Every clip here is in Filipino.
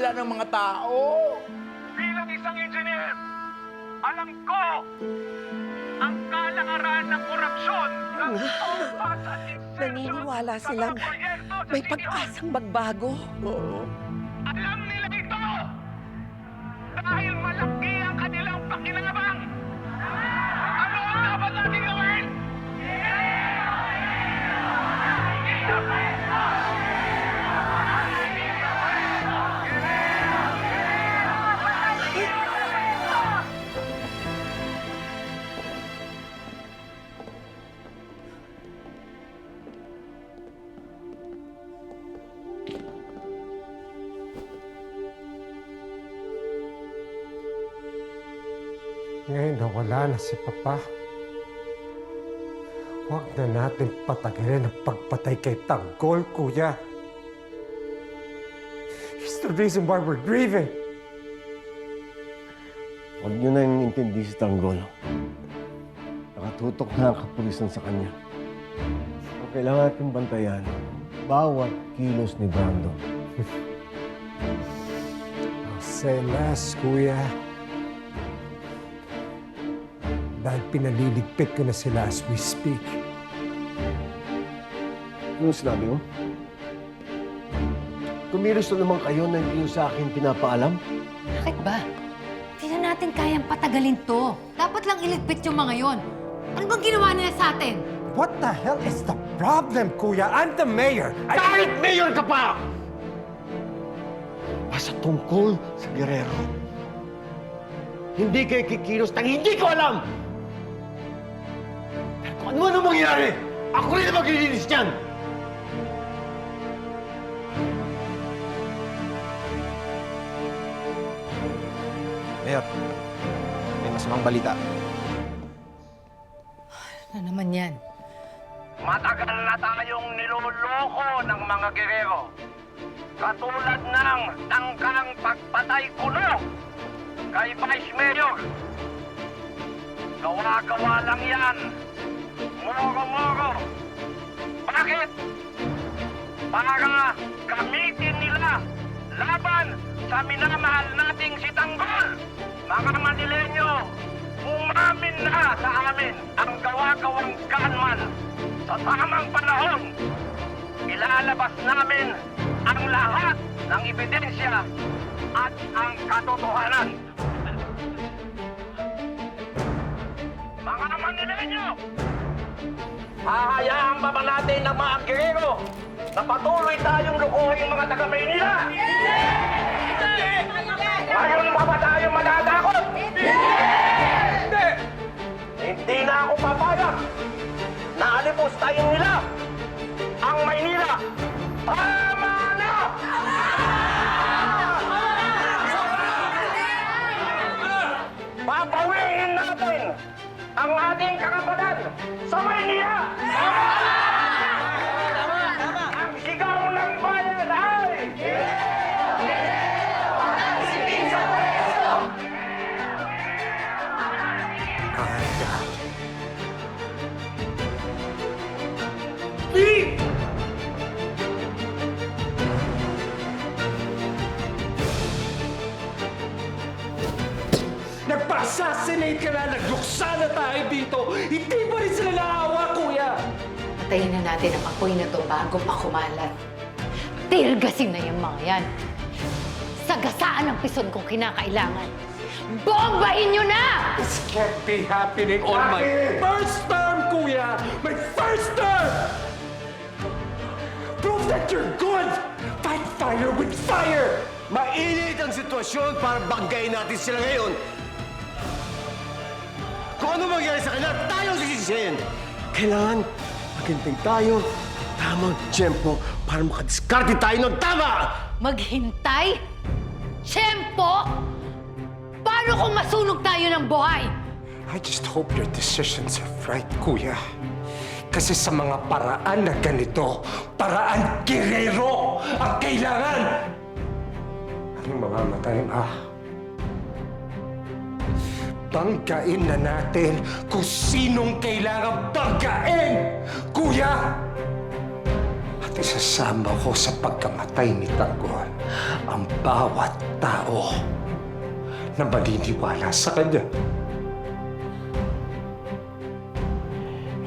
pagkakatiwala ng mga tao. Bilang isang engineer, alam ko ang kalakaran ng korupsyon ng pampas at insertion Naniniwala sa silang mga proyekto sa may sityo. pag-asang magbago. Oo. Alam nila ito dahil malaki ang kanilang pakinabang. Ano ang dapat natin gawin? Ngayon na wala na si Papa, huwag na natin patagalin ang pagpatay kay Tanggol, Kuya. He's the reason why we're grieving. Huwag niyo na yung intindi si Tanggol. Nakatutok na ang kapulisan sa kanya. Ang kailangan natin bantayan, bawat kilos ni Brando. I'll say less, Kuya. Dahil pinaliligpit ko na sila as we speak. Ano sinabi mo? Kumilos na naman kayo na hindi niyo sa akin pinapaalam? Bakit ba? Hindi na natin kayang patagalin to. Dapat lang iligpit yung mga yon. Ano bang ginawa nila sa atin? What the hell is the problem, Kuya? I'm the mayor. Kahit mayor ka pa! Basta tungkol sa Guerrero. Hindi kayo kikilos nang hindi ko alam! Kung ano man ang mangyari, ako rin ang maglilinis niyan! Mayor, may masamang balita. Ano naman yan? Matagal na tayong niloloko ng mga gerero. Katulad ng tangkang pagpatay kuno kay Vice Mayor. Gawa-gawa lang yan. Moro-moro. Bakit? Para gamitin nila laban sa minamahal nating si Tanggol. Mga Manilenyo, umamin na sa amin ang gawa-gawang gunman. Sa tamang panahon, ilalabas namin ang lahat ng ebidensya at ang katotohanan. Mga Manilenyo, hahayaan ba ba natin ng mga gerero na patuloy tayong lukuhin yung mga taga-Maynila? Hindi! Ngayon ba ba tayo matatakot? Hindi! Hindi na ako papayag na alipustahin nila ang Maynila. Tama na! Papawiin natin ang ating karapatan sa Maynila! Ang sigaw ng bayan ay... Nagpa-assassinate ka na, nagluksa na tayo dito. Hindi pa rin sila naawa, Kuya. Patayin na natin ang apoy na to bago pa kumalat. Tirgasin na yung mga yan. Sagasaan ang pison kung kinakailangan. Bombahin nyo na! This can't be happening on my first term, Kuya! My first term! Prove that you're good! Fight fire with fire! Mainit ang sitwasyon para banggain natin sila ngayon. Kung ano mangyari sa kanila, tayo ang sisisihin. Kailangan maghintay tayo tamang tiyempo para makadiskarte tayo ng tama! Maghintay? Tiyempo? Paano kung masunog tayo ng buhay? I just hope your decisions are right, Kuya. Kasi sa mga paraan na ganito, paraan Guerrero ang kailangan! Anong mamamatay, Ma? Banggain na natin kung sinong kailangan banggain, Kuya! At isasama ko sa pagkamatay ni Tanggol ang bawat tao na maniniwala sa kanya.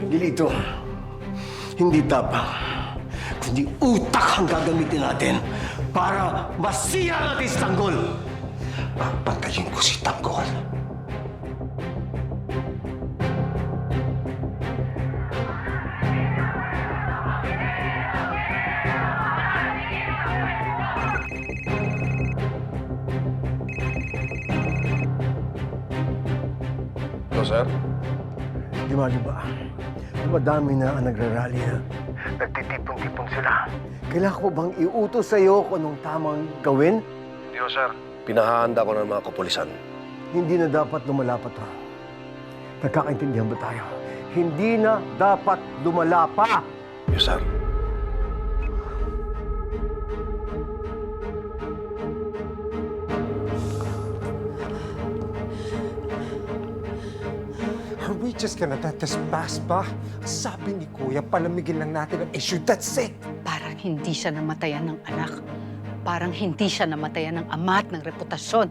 Angelito, hindi tapang, kundi utak ang gagamitin natin para masiya natin si Tanggol. Papatayin ko si Tanggol. Hello, sir? Di ba? Madami na ang nagrarally na. Nagtitipon-tipon sila. Kailangan ko bang iutos sa'yo kung anong tamang gawin? Hindi ho, sir. Pinahahanda ko ng mga kapulisan. Hindi na dapat lumalapat to. Nagkakaintindihan ba tayo? Hindi na dapat lumala pa! Yes, sir. Are we just gonna let this pass ba? Sabi ni Kuya, palamigin lang natin ang issue. That's it! Parang hindi siya namatayan ng anak. Parang hindi siya namatayan ng ama at ng reputasyon.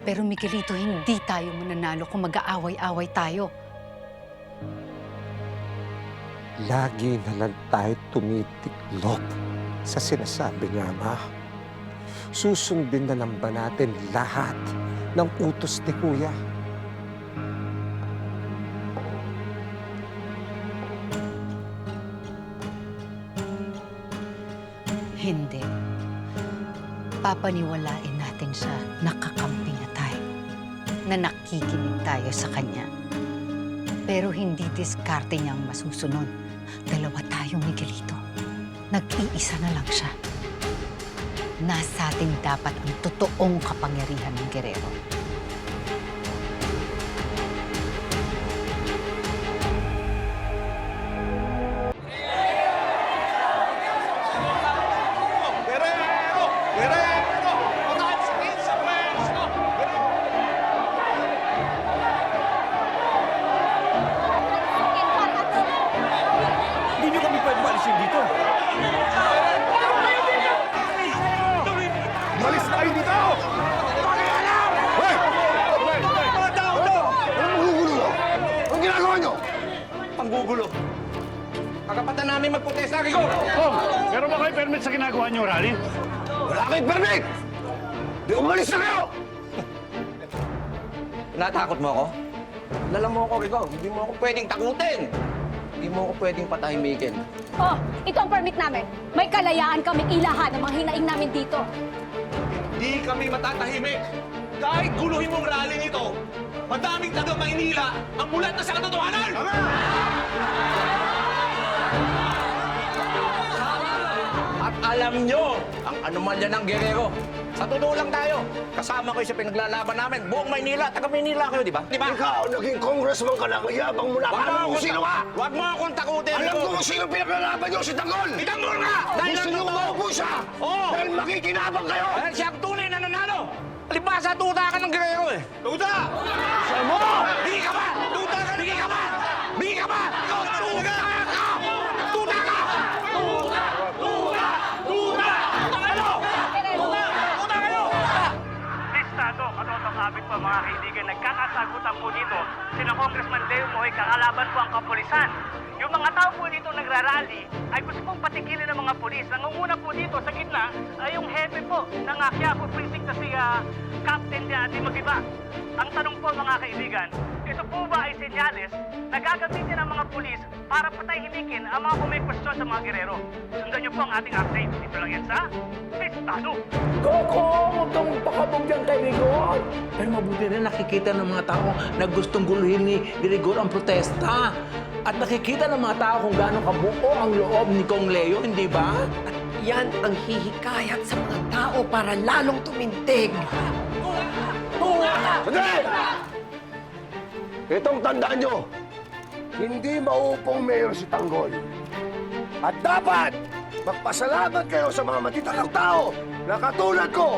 Pero Miguelito, hindi tayo mananalo kung mag-aaway-away tayo. Lagi na lang tayo tumitiklop sa sinasabi niya, Ma. Susundin na lang ba natin lahat ng utos ni Kuya? Hindi. Papaniwalain natin siya nakakampi na tayo, na nakikinig tayo sa kanya. Pero hindi diskarte niya ang masusunod. Dalawa tayo, Miguelito. Nag-iisa na lang siya. Nasa atin dapat ang totoong kapangyarihan ng Guerrero. Hindi nyo kami pwede malisin dito. Malis na kayo dito! Hoy! Mga tao to! Anong gugulo? Anong ginagawa nyo? Panggugulo. Kakapatan namin magprotesta, Rico! Meron ba kayo permit sa ginagawa niyo, rally? Wala kayong permit! Di umalis na kayo! Natakot mo ako? Lala mo ako, Rico. Hindi mo ako pwedeng takutin. Hindi mo ako pwedeng patahimikin. Oh, ito ang permit namin. May kalayaan kami ilahan ng mga hinaing namin dito. Di kami matatahimik. Kahit guluhin mong rally nito, madaming taga Maynila ang mulat na sa katotohanan! At alam nyo ang anomalya ng Guerrero. Sa totoo lang tayo. Kasama kayo sa pinaglalaban namin. Buong Maynila. Taga Maynila kayo, di ba? Di ba? Ikaw, naging congressman ka lang. Yabang mo na. Wag mo Alam mo kung akong sino ka? Wag mo akong takutin. Alam Rico. ko kung sino pinaglalaban nyo, si Tanggol! Itanggol nga! Dahil Gusto ang nyo totoo. maupo siya! Oo. Dahil makikinabang kayo! Dahil siya ang tunay na nanalo. Alibasa, tuta ka ng Guerrero eh. Tuta! Siya mo! Bigi ka ba? Tuta ka! Bigi ka ba? Bigi ka ba? Ikaw, tuta ka! Tuta ka! Ano? Tuta kayo! Listado, katotokabit po mga kaibigan, nagkakasagutan po dito sina Congressman Leo Moy, kakalaban po ang kapulisan. Yung mga tao po dito nagrarally ay gusto pong patigilin ng mga pulis. Nangunguna po dito sa gitna ay yung hepe po ng Quiapo Precinct na si Captain Di Magiba. Ang tanong po mga kaibigan, ito po ba ay senyales na gagamitin ng mga pulis para patahimikin ang mga kumikustyon sa mga Guerrero? Sundan niyo po ang ating update. Dito lang yan sa Listado. Koko, huwag kang pakabog dyan kay Rigor. Pero mabuti rin nakikita ng mga tao na gustong guluhin ni Rigor ang protesta. At nakikita ng mga tao kung gaano kabuo ang loob ni Kong Leo, hindi ba? At yan ang hihikayat sa mga tao para lalong tumintig. Sandali! Itong tandaan nyo, hindi maupong mayor si Tanggol. At dapat magpasalamat kayo sa mga matitandang tao na katulad ko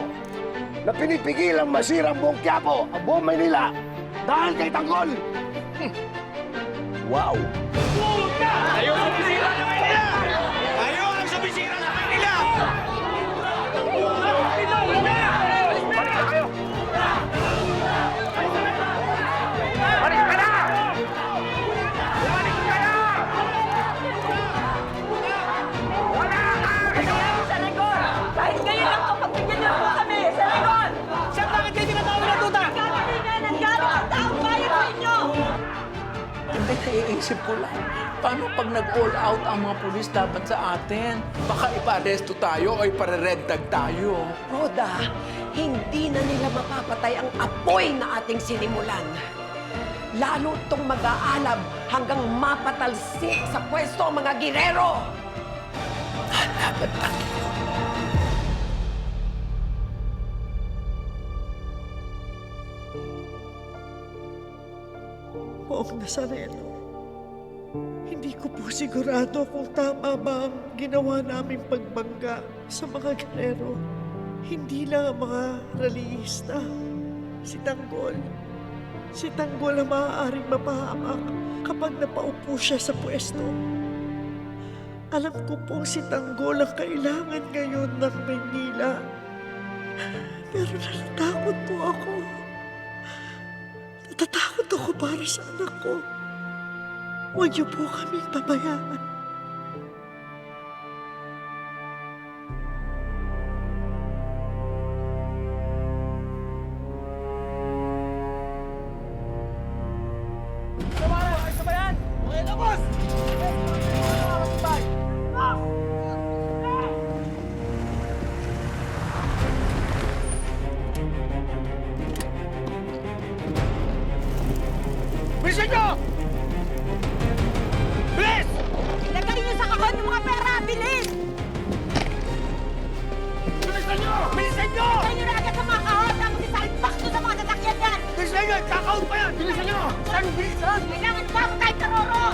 na pinipigilang masira ang buong Quiapo, ang buong Maynila dahil kay Tanggol. Wow! Ayun! naiisip ko lang, paano pag nag-all out ang mga pulis laban sa atin? Baka ipa-aresto tayo o ipare-red tag tayo. Roda, hindi na nila mapapatay ang apoy na ating sinimulan. Lalo itong mag-aalab hanggang mapatalsik sa pwesto ang mga girero. Laban tayo. Poong Nazareno, hindi ko po sigurado kung tama ba ang ginawa naming pagbangga sa mga galero. Hindi lang ang mga rallyista. Si Tanggol ang maaaring mapahamak kapag napaupo siya sa pwesto. Alam ko pong si Tanggol ang kailangan ngayon ng Maynila. Pero natatakot po ako. Natatakot ako para sa anak ko. Huwag niyo po kami pabayaan. Bilisan nyo! Bilis! Ilagay niyo sa kahon ng mga pera! Bilis! Bilisan nyo! Bilisan nyo! Ilagay niyo na agad sa mga kahon! Tapos isalpak niyo sa mga sasakyan yan! Bilisan nyo! Kakaon pa yan! Bilisan nyo! Saan bilisan? Kailangan bago tayo sa Roro!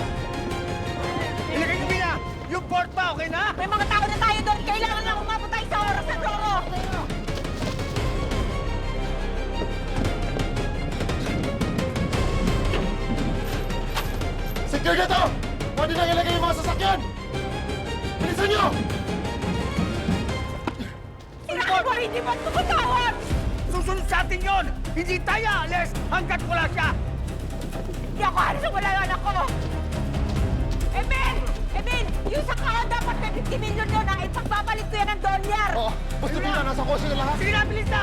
Ilagay nyo na! Yung board pa, okay na? May mga tao na tayo doon! Kailangan lang umabot tayo sa oras sa Roro! Secure na to! Pwede nang ilagay yung mga sasakyan! Bilisan nyo! Sinabi mo, hindi ba tumatawag? Susunod sa atin yun! Hindi tayo alis hanggat wala siya! Hindi ako halos na wala yung anak ko! Emin! Emin! Yung sa kahon dapat may 50 million yun ang ipagbabalik ko yan ng dolyar! Oo, basta nila, nasa kose na lahat. Sige na, bilis na!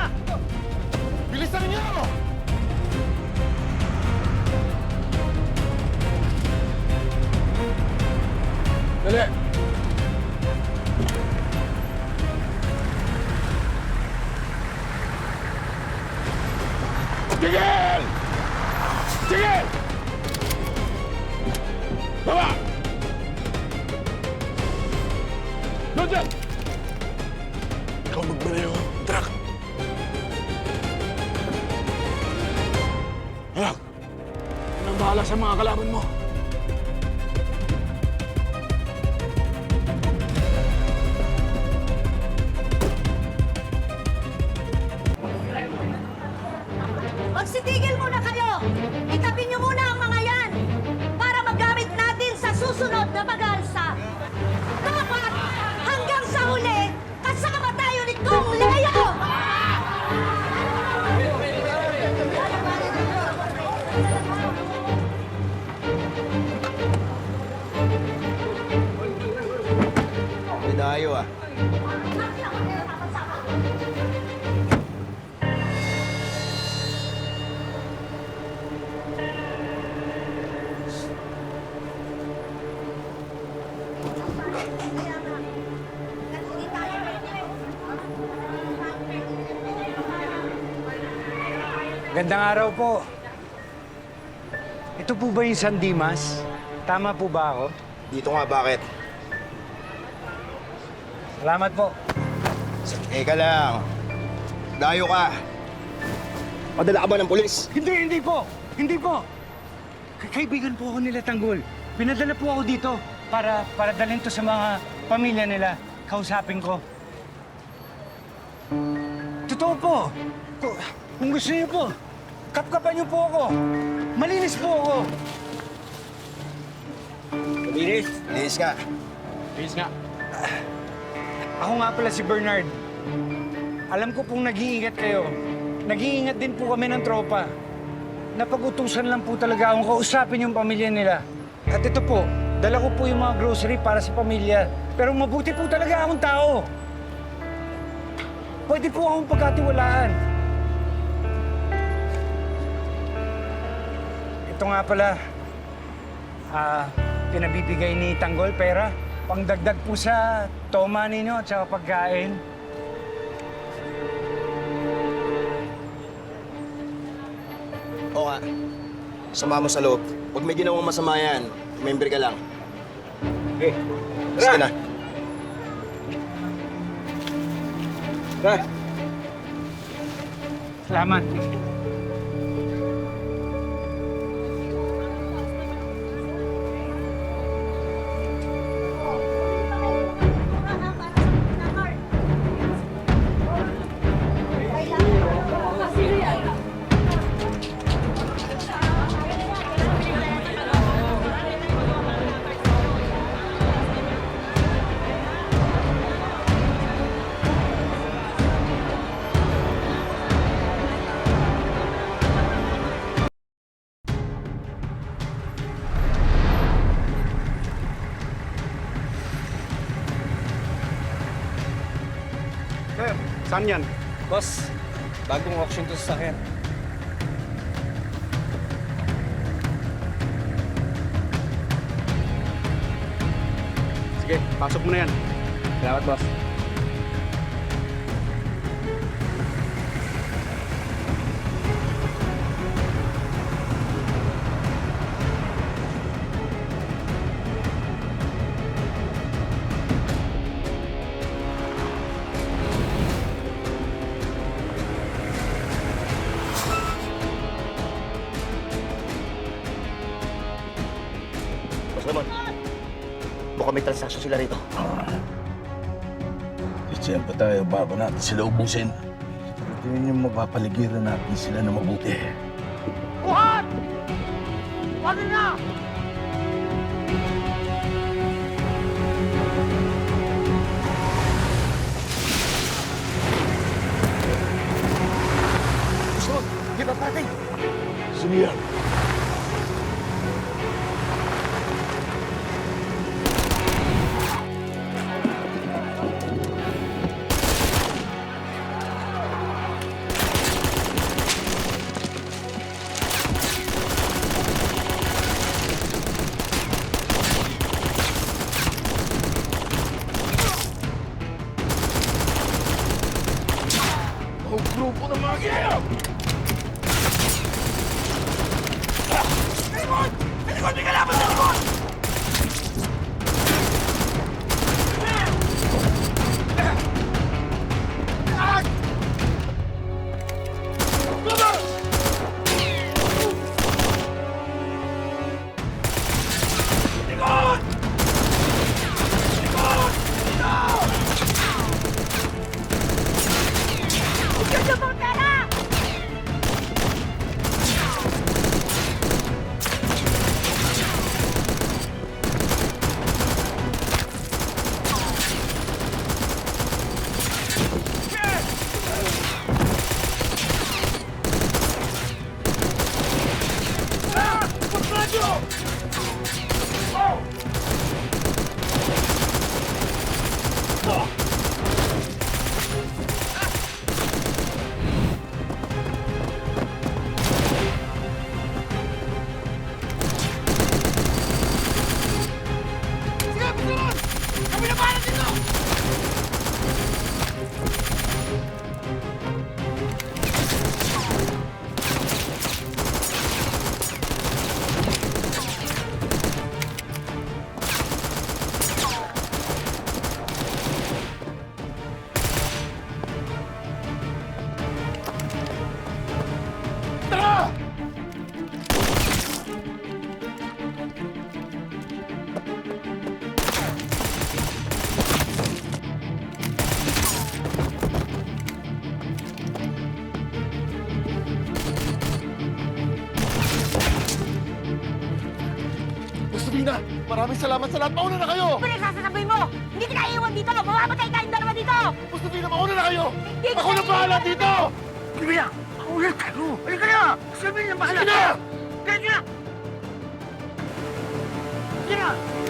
Bilisan niyo! Dali! Tigil! Tigil! Baba! Doon dyan! Ikaw magmalayo, truck! Anak! Yan ang bahala sa mga kalaban mo. Magsitigil muna kayo! Itabi niyo muna ang mga yan para magamit natin sa susunod na pag-aalsa. Dapat hanggang sa huli, kasama tayo ni Kong Leo! Dayo ah. Gandang araw po. Ito po ba yung San Dimas? Tama po ba ako? Dito nga, bakit? Salamat po. Eka lang. Dayo ka. Padala ka ba ng pulis? Hindi po! Hindi po! Kaibigan po ako nila Tanggol. Pinadala po ako dito para dalhin to sa mga pamilya nila. Kausapin ko. Totoo po. Kung gusto niyo po, kapkapan niyo po ako. Malinis po ako. Linis? Linis ka. Linis nga. Ako nga pala si Bernard. Alam ko pong nag-iingat kayo. Nag-iingat din po kami ng tropa. Napag-utusan lang po talaga akong kausapin yung pamilya nila. At ito po, dala ko po yung mga grocery para sa pamilya. Pero mabuti po talaga akong tao. Pwede po akong pagkatiwalaan. Ito nga pala, pinabibigay ni Tanggol pera. Pangdagdag po sa toma ninyo at saka pagkain. Oo nga. Sama mo sa loob. Huwag may ginawang masama yan. Member ka lang. Okay. Sige na. Salamat. Sir, saan yan? Boss, bagong auction to sa akin. Sige, pasok mo na yan. Salamat, boss. Boss Ramon, mukhang may transaction sila rito. Diyan pa tayo, bago natin sila ubusin. Tingnan yung mapapaligiran natin sila na mabuti. Buhat! Wag na! Gusto, di ba pati? Sino yan? Ang grupo ng mga gaya! Sabina, maraming salamat sa lahat. Mauna na kayo! Ano sasasabihin mo? Hindi kita iiwan dito! Mamamatay tayong dalawa dito! Sabina, mauna na kayo! Hindi Ako na bahala dito! Sabina, mauna tayo! Halika na! Sabina, bahala! Sige na! Sige na! Sige na!